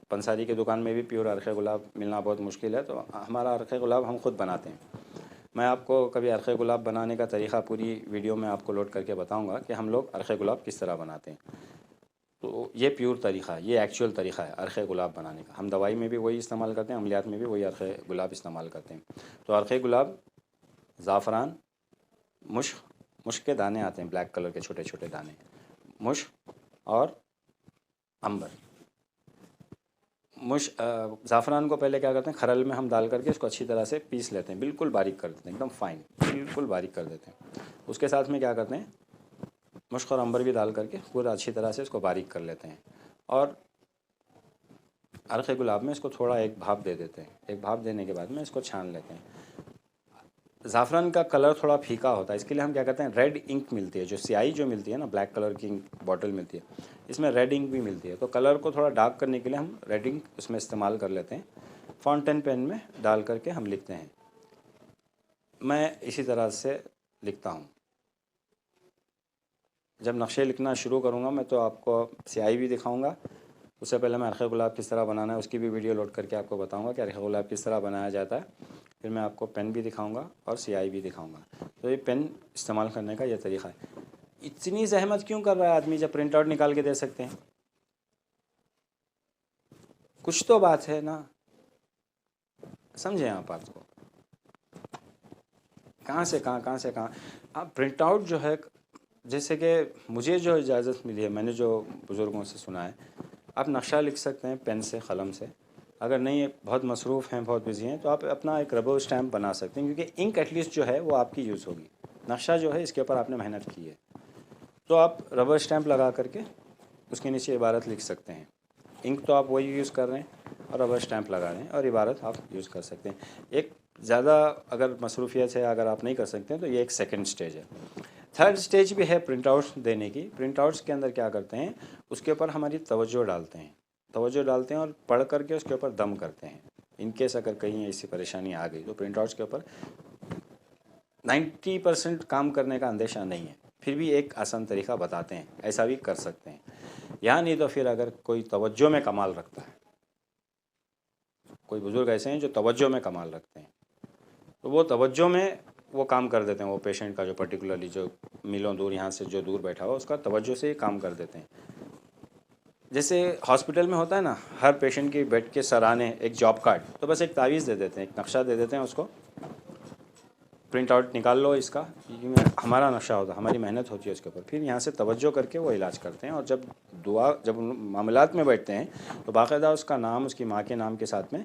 پنساری کی دکان میں بھی پیور عرق گلاب ملنا بہت مشکل ہے، تو ہمارا عرق گلاب ہم خود بناتے ہیں۔ میں آپ کو کبھی عرق گلاب بنانے کا طریقہ پوری ویڈیو میں آپ کو لوڈ کر کے بتاؤں گا کہ ہم لوگ عرق گلاب کس طرح بناتے ہیں۔ تو یہ پیور طریقہ ہے، یہ ایکچوئل طریقہ ہے عرق گلاب بنانے کا۔ ہم دوائی میں بھی وہی استعمال کرتے ہیں، عملیات میں بھی وہی عرق گلاب استعمال کرتے ہیں۔ تو عرق گلاب، زعفران، مشک کے دانے آتے ہیں بلیک کلر کے چھوٹے چھوٹے دانے، مشک اور عنبر۔ زعفران کو پہلے کیا کرتے ہیں، کھرل میں ہم ڈال کر کے اس کو اچھی طرح سے پیس لیتے ہیں، بالکل باریک کر دیتے ہیں، ایک دم فائن، بالکل باریک کر دیتے ہیں۔ اس کے ساتھ میں کیا کرتے ہیں، مشک اور عنبر بھی ڈال کر کے پورا اچھی طرح سے اس کو باریک کر لیتے ہیں، اور عرق گلاب میں اس کو تھوڑا ایک بھاپ دے دیتے ہیں۔ ایک بھاپ دینے کے بعد میں اس کو چھان لیتے ہیں۔ زعفران کا کلر تھوڑا پھیکا ہوتا ہے، اس کے لیے ہم کیا کرتے ہیں، ریڈ انک ملتی ہے، جو سیاہی جو ملتی ہے نا، بلیک کلر کی بوٹل ملتی ہے، اس میں ریڈ انک بھی ملتی ہے، تو کلر کو تھوڑا ڈارک کرنے کے لیے ہم ریڈ انک اس میں استعمال کر لیتے ہیں، فاؤنٹین پین میں ڈال کر کے ہم لکھتے ہیں۔ میں اسی طرح سے لکھتا ہوں۔ جب نقشے لکھنا شروع کروں گا میں تو آپ کو سیاہی بھی دکھاؤں گا، اس سے پہلے میں عرق گلاب کس طرح بنانا ہے اس کی بھی ویڈیو لوڈ کر کے آپ کو بتاؤں گا کہ عرق گلاب کس طرح بنایا جاتا ہے، پھر میں آپ کو پین بھی دکھاؤں گا اور سیاہی بھی دکھاؤں گا۔ تو یہ پین استعمال کرنے کا یہ طریقہ ہے۔ اتنی زحمت کیوں کر رہا ہے آدمی جب پرنٹ آؤٹ نکال کے دے سکتے ہیں؟ کچھ تو بات ہے نا، سمجھیں آپ بات کو، کہاں سے کہاں آپ پرنٹ آؤٹ جو ہے، جیسے کہ مجھے جو اجازت ملی ہے، میں نے جو بزرگوں سے سنا ہے، آپ نقشہ لکھ سکتے ہیں پین سے، قلم سے، اگر نہیں بہت مصروف ہیں، بہت بزی ہیں، تو آپ اپنا ایک ربر اسٹیمپ بنا سکتے ہیں، کیونکہ انک ایٹ لیسٹ جو ہے وہ آپ کی یوز ہوگی، نقشہ جو ہے اس کے اوپر آپ نے محنت کی ہے، تو آپ ربر اسٹیمپ لگا کر کے اس کے نیچے عبارت لکھ سکتے ہیں۔ انک تو آپ وہی یوز کر رہے ہیں اور ربر اسٹیمپ لگا رہے ہیں، اور عبارت آپ یوز کر سکتے ہیں۔ ایک زیادہ اگر مصروفیت ہے، اگر آپ نہیں کر سکتے ہیں، تو یہ ایک سیکنڈ سٹیج ہے۔ تھرڈ سٹیج بھی ہے پرنٹ آؤٹس دینے کی۔ پرنٹ آؤٹس کے اندر کیا کرتے ہیں، اس کے اوپر ہماری توجہ ڈالتے ہیں اور پڑھ کر کے اس کے اوپر دم کرتے ہیں۔ ان کیس اگر کہیں ایسی پریشانی آ گئی تو پرنٹ آؤٹس کے اوپر 90% کام کرنے کا اندیشہ نہیں ہے، پھر بھی ایک آسان طریقہ بتاتے ہیں، ایسا بھی کر سکتے ہیں۔ یا نہیں تو پھر اگر کوئی توجہ میں کمال رکھتا ہے، کوئی بزرگ ایسے ہیں جو توجہ میں کمال رکھتے ہیں، تو وہ توجہ میں وہ کام کر دیتے ہیں، وہ پیشنٹ کا جو پرٹیکولرلی جو میلوں دور یہاں سے جو دور بیٹھا ہوا اس کا توجہ سے ہی کام کر دیتے ہیں۔ جیسے ہاسپٹل میں ہوتا ہے نا، ہر پیشنٹ کی بیڈ کے سرانے ایک جاب کارڈ، تو بس ایک تعویذ دے دیتے ہیں، ایک نقشہ دے دیتے ہیں، اس کو پرنٹ آؤٹ نکال لو اس کا، ہمارا نقشہ ہوتا ہے، ہماری محنت ہوتی ہے اس کے اوپر، پھر یہاں سے توجہ کر کے وہ علاج کرتے ہیں، اور جب معاملات میں بیٹھتے ہیں تو باقاعدہ اس کا نام، اس کی ماں کے نام کے ساتھ میں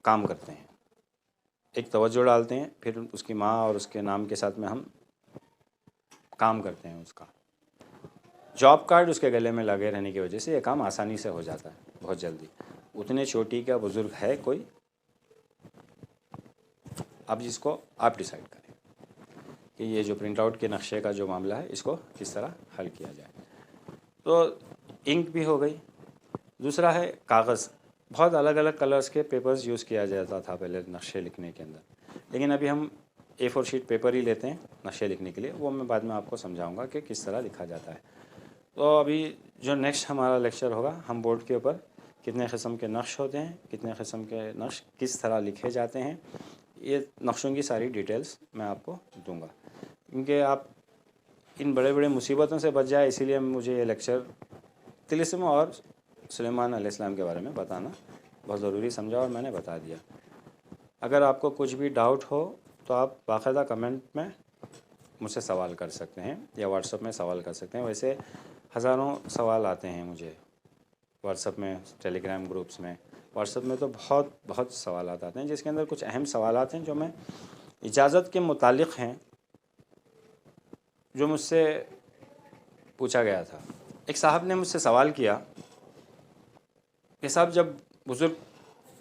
کام کرتے ہیں، ایک توجہ ڈالتے ہیں، پھر اس کی ماں اور اس کے نام کے ساتھ میں ہم کام کرتے ہیں۔ اس کا جاب کارڈ اس کے گلے میں لگے رہنے کی وجہ سے یہ کام آسانی سے ہو جاتا ہے، بہت جلدی۔ اتنے چوٹی کا بزرگ ہے کوئی، اب جس کو آپ ڈیسائیڈ کریں۔ کہ یہ جو پرنٹ آؤٹ کے نقشے کا جو معاملہ ہے اس کو کس طرح حل کیا جائے. تو انک بھی ہو گئی. دوسرا ہے کاغذ. بہت الگ الگ کلرز کے پیپرز یوز کیا جاتا تھا پہلے نقشے لکھنے کے اندر, لیکن ابھی ہم A4 شیٹ پیپر ہی لیتے ہیں نقشے لکھنے کے لیے. وہ میں بعد میں آپ کو سمجھاؤں گا کہ کس طرح لکھا جاتا ہے. تو ابھی جو نیکسٹ ہمارا لیکچر ہوگا, ہم بورڈ کے اوپر کتنے قسم کے نقش ہوتے ہیں, کتنے قسم کے نقش کس طرح لکھے جاتے ہیں, یہ نقشوں کی ساری ڈیٹیلز میں آپ کو دوں گا. کیونکہ آپ ان بڑے بڑے مصیبتوں سے بچ جائے, اسی لیے مجھے یہ لیکچر طلسم اور سلیمان علیہ السلام کے بارے میں بتانا بہت ضروری سمجھا, اور میں نے بتا دیا. اگر آپ کو کچھ بھی ڈاؤٹ ہو تو آپ باقاعدہ کمنٹ میں مجھ سے سوال کر سکتے ہیں یا واٹس ایپ میں سوال کر سکتے ہیں. ویسے ہزاروں سوال آتے ہیں مجھے واٹس ایپ میں, ٹیلی گرام گروپس میں. واٹس ایپ میں تو بہت سوالات آتے ہیں, جس کے اندر کچھ اہم سوالات ہیں جو میں اجازت کے متعلق ہیں, جو مجھ سے پوچھا گیا تھا. ایک صاحب نے مجھ سے سوال کیا کہ صاحب جب بزرگ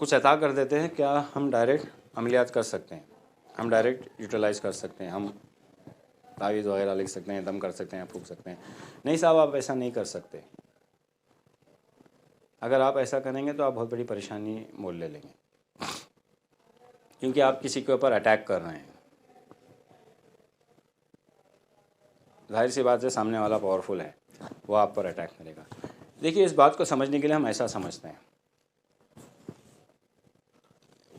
کچھ عطا کر دیتے ہیں کیا ہم ڈائریکٹ عملیات کر سکتے ہیں, ہم ڈائریکٹ یوٹیلائز کر سکتے ہیں, ہم تعویذ وغیرہ لکھ سکتے ہیں, دم کر سکتے ہیں, پھونک سکتے ہیں؟ نہیں صاحب, آپ ایسا نہیں کر سکتے. اگر آپ ایسا کریں گے تو آپ بہت بڑی پریشانی مول لے لیں گے, کیونکہ آپ کسی کے اوپر اٹیک کر رہے ہیں. ظاہر سی بات ہے سامنے والا پاورفل ہے, وہ آپ پر اٹیک کرے گا. دیکھیے اس بات کو سمجھنے کے لیے ہم ایسا سمجھتے ہیں,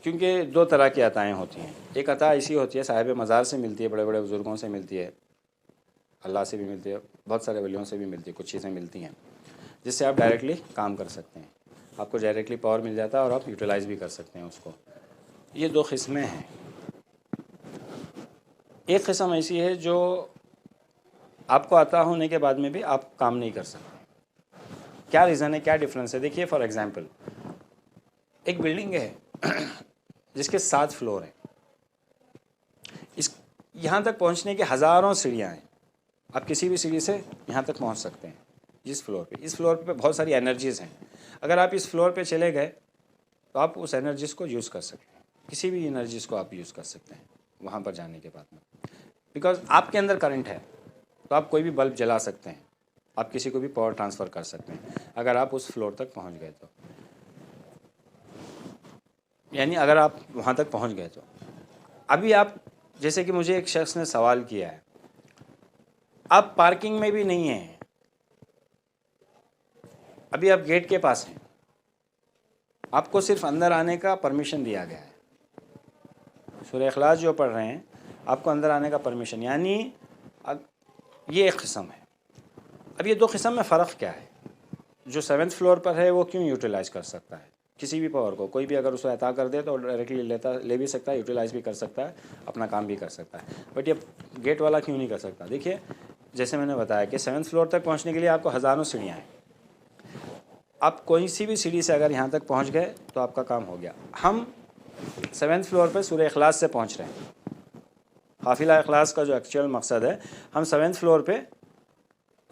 کیونکہ دو طرح کی عطائیں ہوتی ہیں. ایک عطا ایسی ہوتی ہے صاحب مزار سے ملتی ہے, بڑے بڑے بزرگوں سے ملتی ہے, اللہ سے بھی ملتی ہے, بہت سارے ولیوں سے بھی ملتی ہے. کچھ چیزیں ملتی ہیں جس سے آپ ڈائریکٹلی کام کر سکتے ہیں, آپ کو ڈائریکٹلی پاور مل جاتا ہے اور آپ یوٹیلائز بھی کر سکتے ہیں اس کو. یہ دو قسمیں ہیں. ایک قسم ایسی ہے جو آپ کو عطا ہونے کے بعد میں بھی آپ کام نہیں کر سکتے. کیا ریزن ہے, کیا ڈفرینس ہے؟ دیکھیے فار ایگزامپل ایک بلڈنگ ہے جس کے 7 فلور ہیں. یہاں تک پہنچنے کے ہزاروں سیڑھیاں ہیں. آپ کسی بھی سیڑھی سے یہاں تک پہنچ سکتے ہیں. جس فلور پہ, اس فلور پہ بہت ساری انرجیز ہیں. اگر آپ اس فلور پہ چلے گئے تو آپ اس انرجیز کو یوز کر سکتے ہیں. کسی بھی انرجیز کو آپ یوز کر سکتے ہیں وہاں پر جانے کے بعد میں, بیکاز آپ کے اندر کرنٹ ہے تو آپ کوئی بھی بلب جلا سکتے ہیں, آپ کسی کو بھی پاور ٹرانسفر کر سکتے ہیں اگر آپ اس فلور تک پہنچ گئے تو. یعنی اگر آپ وہاں تک پہنچ گئے تو ابھی آپ, جیسے کہ مجھے ایک شخص نے سوال کیا ہے, آپ پارکنگ میں بھی نہیں ہیں, ابھی آپ گیٹ کے پاس ہیں, آپ کو صرف اندر آنے کا پرمیشن دیا گیا ہے. سورہ اخلاص جو پڑھ رہے ہیں آپ کو اندر آنے کا پرمیشن, یعنی یہ ایک قسم ہے. اب یہ دو قسم میں فرق کیا ہے؟ جو 7th فلور پر ہے وہ کیوں یوٹیلائز کر سکتا ہے کسی بھی پاور کو؟ کوئی بھی اگر اسے عطا کر دے تو ڈائریکٹلی لے بھی سکتا ہے, یوٹیلائز بھی کر سکتا ہے, اپنا کام بھی کر سکتا ہے. بٹ یہ گیٹ والا کیوں نہیں کر سکتا؟ دیکھیے جیسے میں نے بتایا کہ 7th فلور تک پہنچنے کے لیے آپ کو ہزاروں سیڑھیاں ہیں. آپ کوئی سی بھی سیڑھی سے اگر یہاں تک پہنچ گئے تو آپ کا کام ہو گیا. ہم 7th فلور پہ سورہ اخلاص سے پہنچ رہے ہیں. قافلہ اخلاص کا جو ایکچوئل مقصد ہے, ہم 7th فلور پہ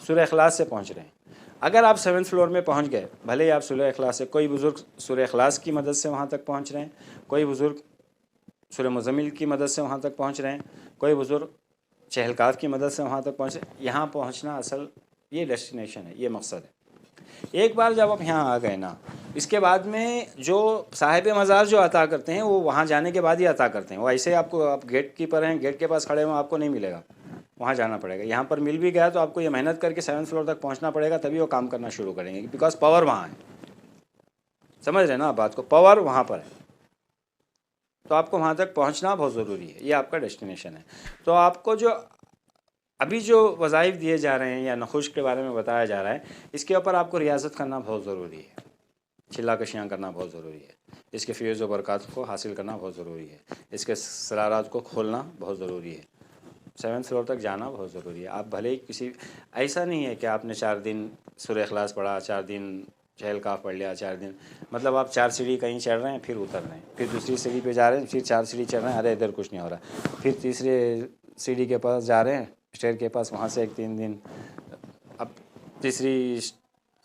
سورہ اخلاص سے پہنچ رہے ہیں. اگر آپ 7th فلور میں پہنچ گئے, بھلے ہی آپ سورہ اخلاص سے, کوئی بزرگ سورہ اخلاص کی مدد سے وہاں تک پہنچ رہے ہیں, کوئی بزرگ سورہ مزمل کی مدد سے وہاں تک پہنچ رہے ہیں, کوئی بزرگ چہلکاف کی مدد سے وہاں تک پہنچ رہے ہیں. یہاں پہنچنا اصل یہ ڈیسٹینیشن ہے, یہ مقصد ہے. ایک بار جب آپ یہاں آ گئے نا, اس کے بعد میں جو صاحب مزار جو عطا کرتے ہیں وہ وہاں جانے کے بعد ہی عطا کرتے ہیں. وہ ایسے آپ کو, آپ گیٹ کیپر ہیں, گیٹ کے پاس کھڑے ہوں, آپ کو نہیں ملے گا, وہاں جانا پڑے گا. یہاں پر مل بھی گیا تو آپ کو یہ محنت کر کے 7th فلور تک پہنچنا پڑے گا, تبھی وہ کام کرنا شروع کریں گے, بیکاز پاور وہاں ہے. سمجھ رہے ہیں نا آپ بات کو, پاور وہاں پر ہے تو آپ کو وہاں تک پہنچنا بہت ضروری ہے. یہ آپ کا ڈیسٹینیشن ہے. تو آپ کو جو ابھی جو وظائف دیے جا رہے ہیں یا نخوش کے بارے میں بتایا جا رہا ہے, اس کے اوپر آپ کو ریاضت کرنا بہت ضروری ہے, چلا کشیاں کرنا بہت ضروری ہے, اس کے فیض و برکات کو حاصل کرنا بہت ضروری ہے, اس کے سرارات کو کھولنا بہت ضروری ہے, 7th فلور تک جانا بہت ضروری ہے. آپ بھلے ہی کسی, ایسا نہیں ہے کہ آپ نے 4 دن سورہ اخلاص پڑھا, 4 دن چہل کاف پڑھ لیا, 4 دن مطلب آپ 4 سیڑھی کہیں چڑھ رہے ہیں, پھر اتر رہے ہیں, پھر دوسری سیڑھی پہ جا رہے ہیں, پھر 4 سیڑھی چڑھ رہے ہیں, ارے ادھر کچھ نہیں ہو رہا, پھر تیسرے سیڑھی کے پاس جا رہے ہیں, اسٹیئر کے پاس, وہاں سے ایک 3 دن, اب تیسری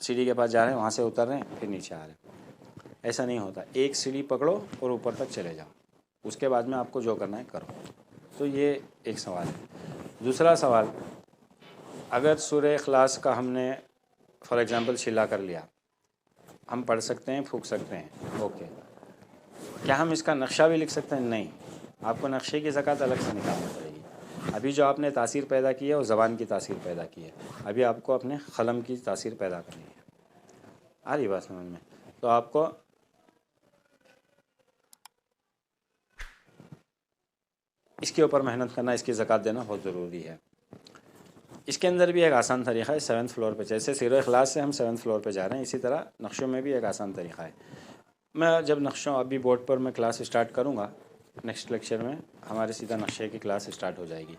سیڑھی کے پاس جا رہے ہیں, وہاں سے اتر رہے ہیں, پھر نیچے آ رہے ہیں. ایسا نہیں ہوتا. ایک سیڑھی پکڑو اور اوپر تک چلے جاؤ, اس کے بعد میں آپ کو جو کرنا ہے کرو. تو یہ ایک سوال ہے۔ دوسرا سوال، اگر سورہ اخلاص کا ہم نے فار ایگزامپل شلا کر لیا، ہم پڑھ سکتے ہیں، پھونک سکتے ہیں، اوکے، کیا ہم اس کا نقشہ بھی لکھ سکتے ہیں؟ نہیں، آپ کو نقشے کی زکوٰۃ الگ سے نکالنی پڑے گی۔ ابھی جو آپ نے تاثیر پیدا کی ہے وہ زبان کی تاثیر پیدا کی ہے، ابھی آپ کو اپنے قلم کی تاثیر پیدا کرنی ہے۔ آ رہی بات سمجھ میں؟ تو آپ کو اس کے اوپر محنت کرنا، اس کی زکوٰۃ دینا بہت ضروری ہے۔ اس کے اندر بھی ایک آسان طریقہ ہے، 7 فلور پہ، جیسے سورہ اخلاص سے ہم 7 فلور پہ جا رہے ہیں، اسی طرح نقشوں میں بھی ایک آسان طریقہ ہے۔ میں جب نقشوں ابھی بورڈ پر میں کلاس اسٹارٹ کروں گا، نیکسٹ لیکچر میں ہمارے سیدھا نقشے کی کلاس اسٹارٹ ہو جائے گی۔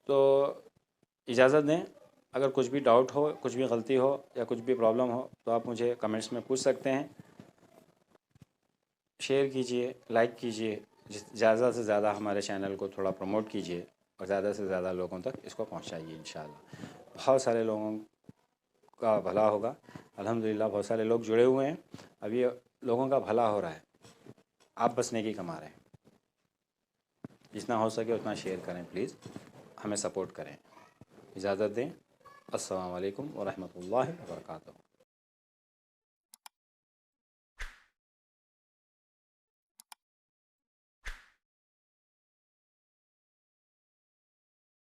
تو اجازت دیں، اگر کچھ بھی ڈاؤٹ ہو، کچھ بھی غلطی ہو یا کچھ بھی پرابلم ہو تو آپ مجھے کمنٹس میں پوچھ سکتے ہیں۔ شیئر کیجئے، لائک کیجئے، زیادہ سے زیادہ ہمارے چینل کو تھوڑا پروموٹ کیجئے اور زیادہ سے زیادہ لوگوں تک اس کو پہنچائیے انشاءاللہ۔ بہت سارے لوگوں کا بھلا ہوگا، الحمدللہ بہت سارے لوگ جڑے ہوئے ہیں، ابھی لوگوں کا بھلا ہو رہا ہے، آپ بس نیکی کما رہے ہیں۔ جتنا ہو سکے اتنا شیئر کریں پلیز، ہمیں سپورٹ کریں۔ اجازت دیں، السلام علیکم ورحمۃ اللہ وبرکاتہ۔